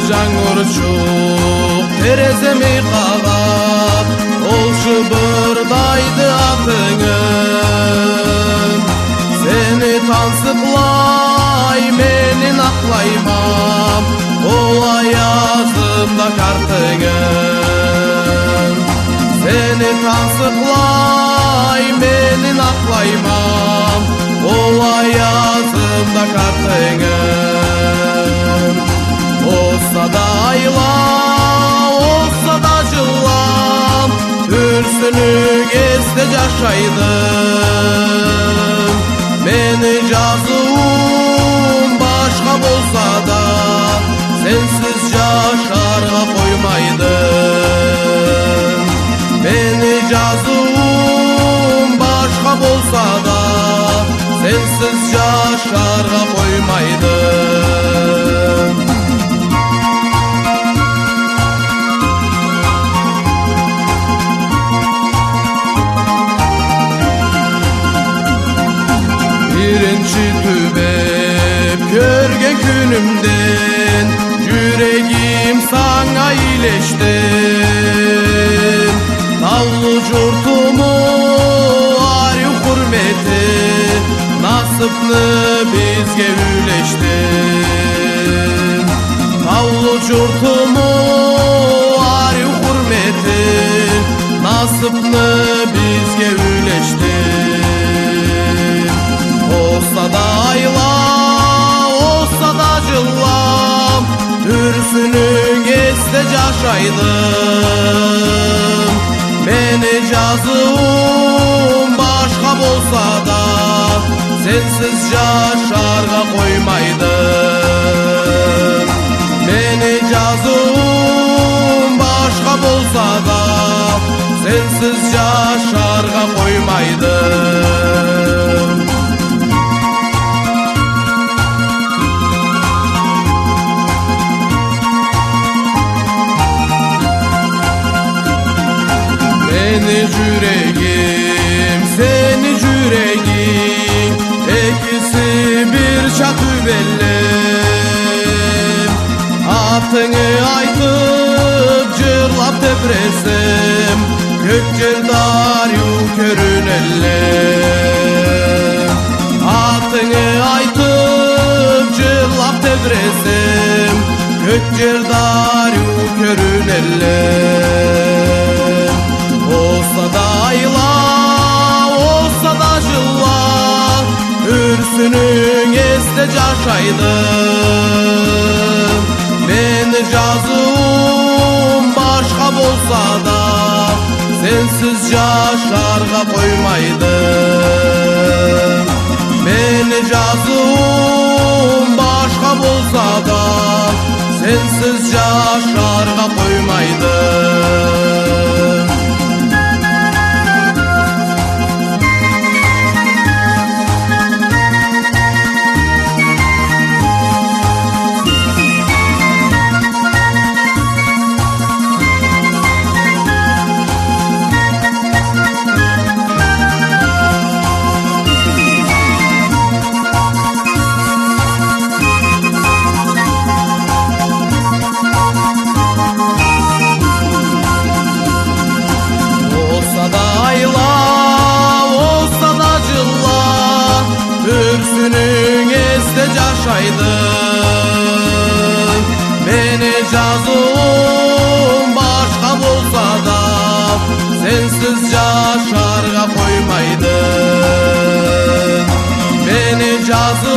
жаңурчук тереземи кагат, ол шыбырдайды атыңым. Сени тансыклай, менин аклаймам, ол аязымда картыңым. Сени тансыклай, менин аклаймам, ол аязымда картыңым. Olsa da ayla, olsa da жылам, үрсүнүк эсте жашайдым. Мени жазуум башка болса да, сенсиз жашарга коймайдым. Мени жазуум башка болса да, сенсиз жашарга коймайдым. Birinci tübep körgen günümden, yüreğim sana iyileştim. Tavlu jurtumu arı hürmeti, nasipni bizge üleştim. Tavlu jurtumu arı hürmeti, nasipni bizge üleştim. Olsa da ayla, olsa da жылам, үрсүнүк эсте жашайдым. Мени жазуум башка болса да, сенсиз жашарга коймайдым. Мени жазуум башка болса да, сенсиз жашарга коймайдым. Seni yüreğim, seni yüreğim, ikisi bir çatı bellim. Atını aytıp cırlap tebresem, kök cırdar yuk körünellim. Atını aytıp cırlap tebresem, kök cırdar yuk körünellim. Olsa da ayla, olsa da жылам, үрсүнүк эсте жашайдым. Мени жазуум башка болса да, сенсиз жашарга коймайдым. Мени жазуум башка болса да, сенсиз жашарга коймайдым. Үрсүнүк эсте жашайдым. Мени жазуум башка болса да, сенсиз жашарга коймайдым. Мени жазуум